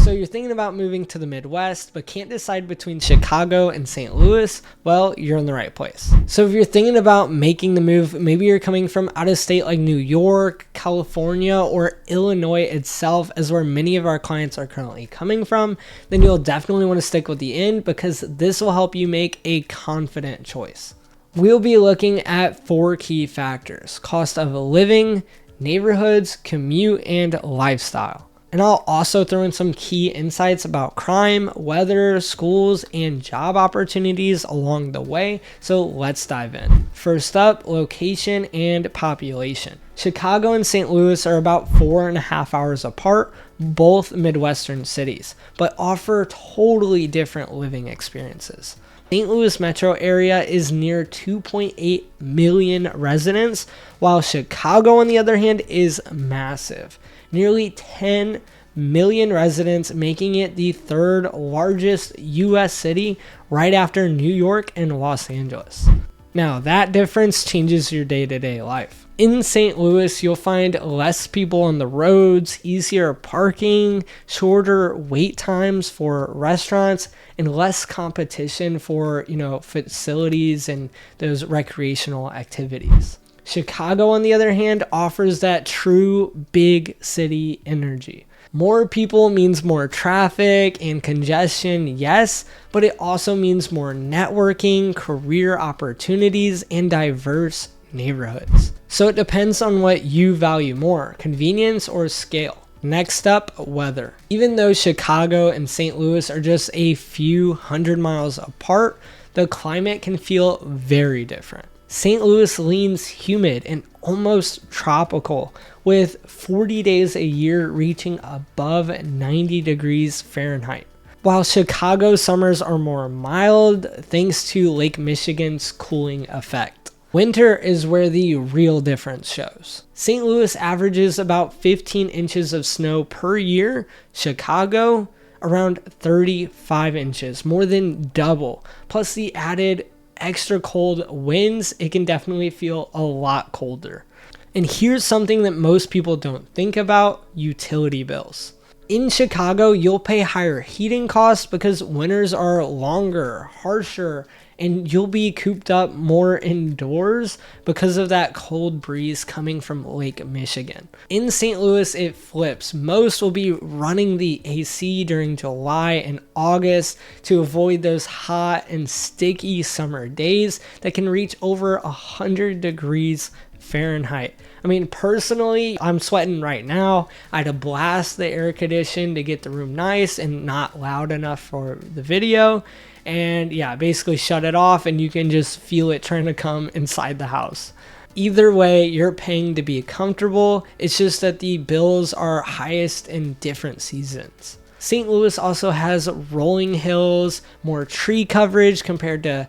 So you're thinking about moving to the Midwest, but can't decide between Chicago and St. Louis? Well, you're in the right place. So if you're thinking about making the move, maybe you're coming from out of state like New York, California, or Illinois itself, as where many of our clients are currently coming from, then you'll definitely want to stick with the inn because this will help you make a confident choice. We'll be looking at 4 key factors: cost of living, neighborhoods, commute, and lifestyle. And I'll also throw in some key insights about crime, weather, schools, and job opportunities along the way. So let's dive in. First up, location and population. Chicago and St. Louis are about 4.5 hours apart, both Midwestern cities, but offer totally different living experiences. St. Louis metro area is near 2.8 million residents, while Chicago, on the other hand, is massive. Nearly 10 million residents, making it the 3rd largest U.S. city right after New York and Los Angeles. Now, that difference changes your day-to-day life. In St. Louis, you'll find less people on the roads, easier parking, shorter wait times for restaurants, and less competition for, facilities and those recreational activities. Chicago, on the other hand, offers that true big city energy. More people means more traffic and congestion, yes, but it also means more networking, career opportunities, and diverse neighborhoods. So it depends on what you value more, convenience or scale. Next up, weather. Even though Chicago and St. Louis are just a few hundred miles apart, the climate can feel very different. St. Louis leans humid and almost tropical, with 40 days a year reaching above 90 degrees Fahrenheit. While Chicago's summers are more mild thanks to Lake Michigan's cooling effect. Winter is where the real difference shows. St. Louis averages about 15 inches of snow per year. Chicago, around 35 inches, more than double. Plus the added extra cold winds, it can definitely feel a lot colder. And here's something that most people don't think about: utility bills. In Chicago, you'll pay higher heating costs because winters are longer, harsher, and you'll be cooped up more indoors because of that cold breeze coming from Lake Michigan. In St. Louis, it flips. Most will be running the AC during July and August to avoid those hot and sticky summer days that can reach over 100 degrees Fahrenheit. I mean, personally, I'm sweating right now. I had to blast the air condition to get the room nice and not loud enough for the video. And yeah, basically shut it off and you can just feel it trying to come inside the house. Either way, you're paying to be comfortable. It's just that the bills are highest in different seasons. St. Louis also has rolling hills, more tree coverage compared to,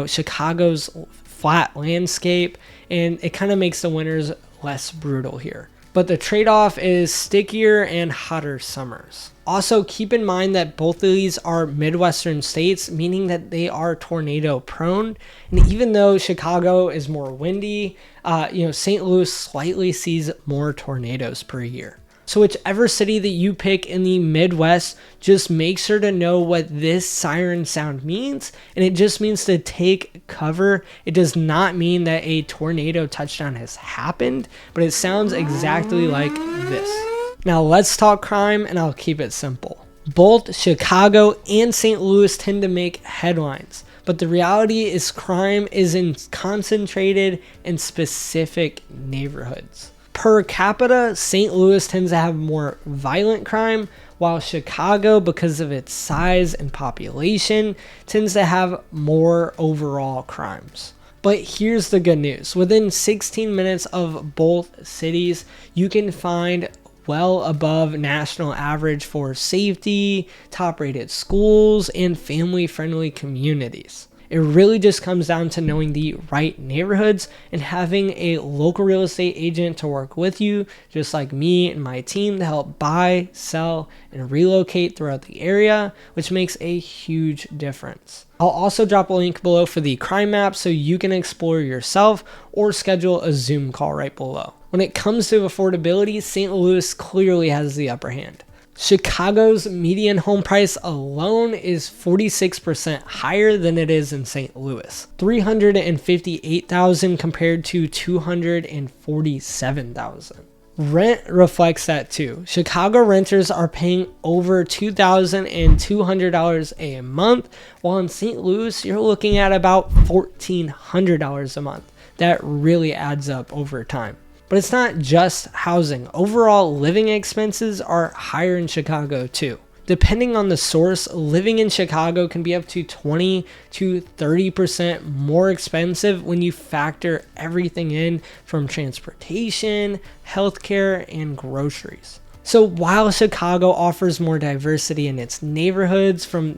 Chicago's flat landscape, and it kind of makes the winters less brutal here. But the trade-off is stickier and hotter summers. Also, keep in mind that both of these are Midwestern states, meaning that they are tornado prone. And even though Chicago is more windy, St. Louis slightly sees more tornadoes per year. So whichever city that you pick in the Midwest, just make sure to know what this siren sound means. And it just means to take cover. It does not mean that a tornado touchdown has happened, but it sounds exactly like this. Now let's talk crime, and I'll keep it simple. Both Chicago and St. Louis tend to make headlines, but the reality is crime is concentrated in specific neighborhoods. Per capita, St. Louis tends to have more violent crime, while Chicago, because of its size and population, tends to have more overall crimes. But here's the good news. Within 16 minutes of both cities, you can find well above national average for safety, top-rated schools, and family-friendly communities. It really just comes down to knowing the right neighborhoods and having a local real estate agent to work with you, just like me and my team, to help buy, sell, and relocate throughout the area, which makes a huge difference. I'll also drop a link below for the crime map so you can explore yourself or schedule a Zoom call right below. When it comes to affordability, St. Louis clearly has the upper hand. Chicago's median home price alone is 46% higher than it is in St. Louis. $358,000 compared to $247,000. Rent reflects that too. Chicago renters are paying over $2,200 a month, while in St. Louis, you're looking at about $1,400 a month. That really adds up over time. But it's not just housing. Overall, living expenses are higher in Chicago too. Depending on the source, living in Chicago can be up to 20 to 30% more expensive when you factor everything in from transportation, healthcare, and groceries. So while Chicago offers more diversity in its neighborhoods, from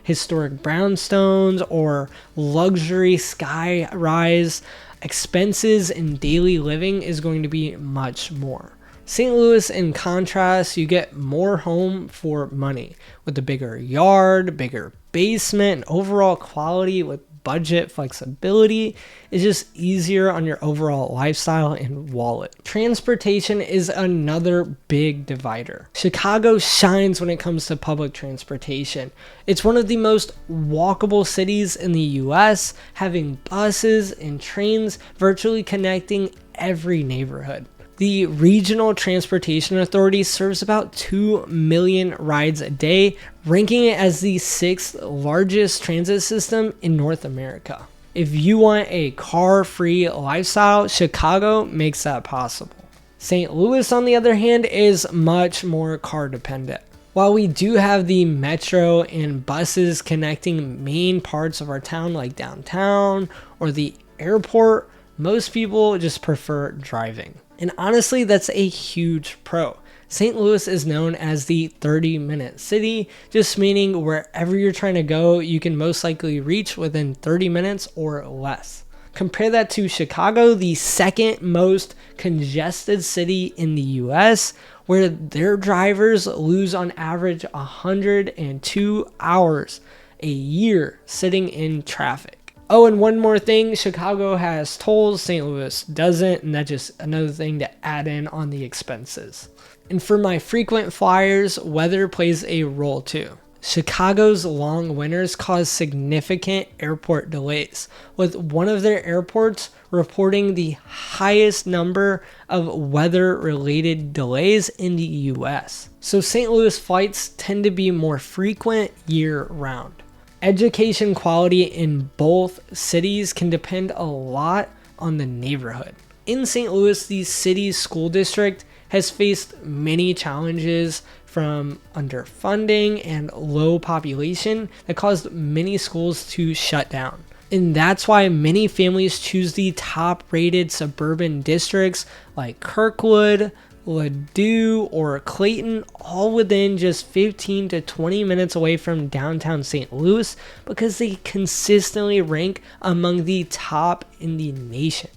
historic brownstones or luxury sky rise, expenses in daily living is going to be much more. St. Louis, in contrast, you get more home for money with a bigger yard, bigger basement, and overall quality with budget flexibility is just easier on your overall lifestyle and wallet. Transportation is another big divider. Chicago shines when it comes to public transportation. It's one of the most walkable cities in the US, having buses and trains virtually connecting every neighborhood. The Regional Transportation Authority serves about 2 million rides a day, ranking it as the 6th largest transit system in North America. If you want a car-free lifestyle, Chicago makes that possible. St. Louis, on the other hand, is much more car dependent. While we do have the metro and buses connecting main parts of our town like downtown or the airport, most people just prefer driving. And honestly, that's a huge pro. St. Louis is known as the 30-minute city, just meaning wherever you're trying to go, you can most likely reach within 30 minutes or less. Compare that to Chicago, the second most congested city in the US, where their drivers lose on average 102 hours a year sitting in traffic. Oh, and one more thing, Chicago has tolls, St. Louis doesn't, and that's just another thing to add in on the expenses. And for my frequent flyers, weather plays a role too. Chicago's long winters cause significant airport delays, with one of their airports reporting the highest number of weather-related delays in the US. So St. Louis flights tend to be more frequent year-round. Education quality in both cities can depend a lot on the neighborhood. In St. Louis, the city's school district has faced many challenges from underfunding and low population that caused many schools to shut down. And that's why many families choose the top-rated suburban districts like Kirkwood, Ladue, or Clayton, all within just 15 to 20 minutes away from downtown St. Louis, because they consistently rank among the top in the nation.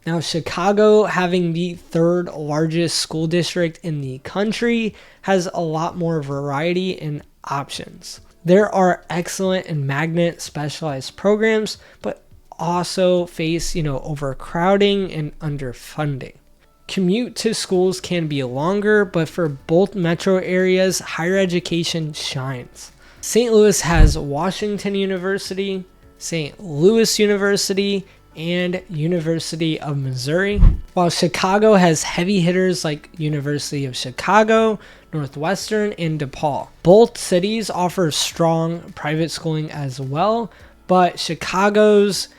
Now, Chicago, having the third largest school district in the country, has a lot more variety and options. There are excellent and magnet specialized programs, but also face, overcrowding and underfunding. Commute to schools can be longer, but for both metro areas, higher education shines. St. Louis has Washington University, St. Louis University, and University of Missouri, while Chicago has heavy hitters like University of Chicago, Northwestern, and DePaul. Both cities offer strong private schooling as well, but Chicago's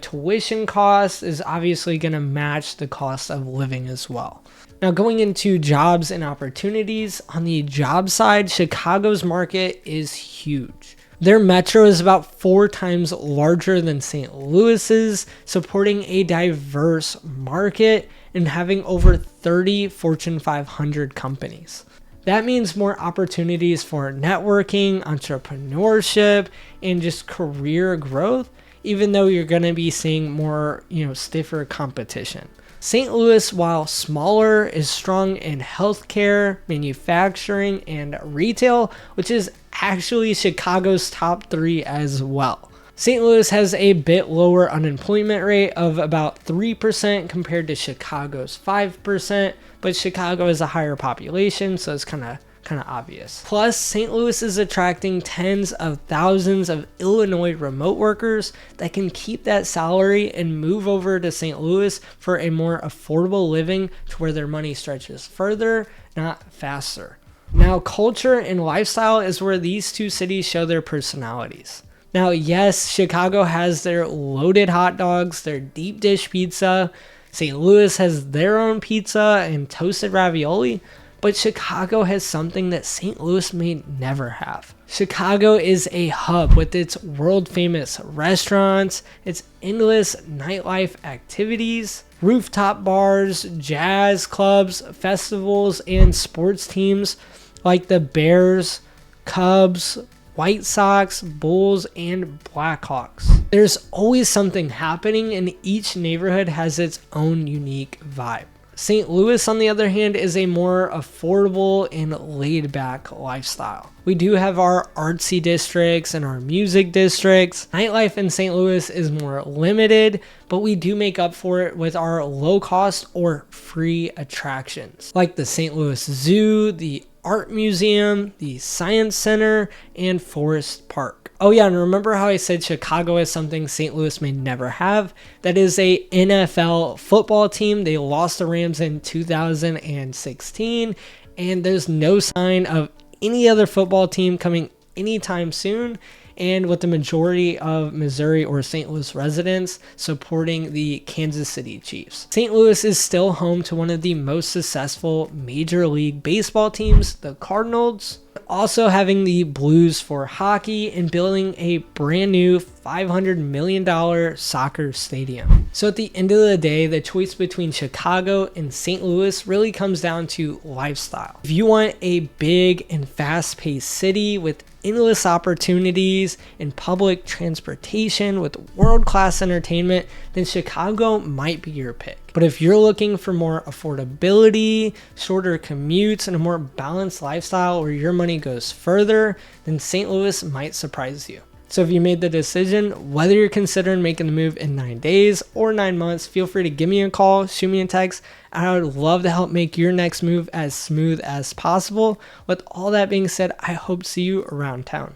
tuition cost is obviously going to match the cost of living as well. Now, going into jobs and opportunities, on the job side, Chicago's market is huge. Their metro is about 4 times larger than St. Louis's, supporting a diverse market and having over 30 Fortune 500 companies. That means more opportunities for networking, entrepreneurship, and just career growth, even though you're going to be seeing more, stiffer competition. St. Louis, while smaller, is strong in healthcare, manufacturing, and retail, which is actually Chicago's top 3 as well. St. Louis has a bit lower unemployment rate of about 3% compared to Chicago's 5%, but Chicago has a higher population, so it's kind of kind of obvious. Plus, St. Louis is attracting tens of thousands of Illinois remote workers that can keep that salary and move over to St. Louis for a more affordable living to where their money stretches further, not faster. Now, culture and lifestyle is where these two cities show their personalities. Now, yes, Chicago has their loaded hot dogs, their deep dish pizza. St. Louis has their own pizza and toasted ravioli, but Chicago has something that St. Louis may never have. Chicago is a hub with its world-famous restaurants, its endless nightlife activities, rooftop bars, jazz clubs, festivals, and sports teams like the Bears, Cubs, White Sox, Bulls, and Blackhawks. There's always something happening, and each neighborhood has its own unique vibe. St. Louis, on the other hand, is a more affordable and laid-back lifestyle. We do have our artsy districts and our music districts. Nightlife in St. Louis is more limited, but we do make up for it with our low-cost or free attractions, like the St. Louis Zoo, the Art Museum, the Science Center, and Forest Park. Oh yeah, and remember how I said Chicago is something St. Louis may never have? That is a NFL football team. They lost the Rams in 2016, and there's no sign of any other football team coming anytime soon. And with the majority of Missouri or St. Louis residents supporting the Kansas City Chiefs. St. Louis is still home to one of the most successful Major League Baseball teams, the Cardinals, also having the Blues for hockey and building a brand new $500 million soccer stadium. So at the end of the day, the choice between Chicago and St. Louis really comes down to lifestyle. If you want a big and fast-paced city with endless opportunities and public transportation with world-class entertainment, then Chicago might be your pick. But if you're looking for more affordability, shorter commutes, and a more balanced lifestyle where your money goes further, then St. Louis might surprise you. So if you made the decision, whether you're considering making the move in 9 days or 9 months, feel free to give me a call, shoot me a text, and I would love to help make your next move as smooth as possible. With all that being said, I hope to see you around town.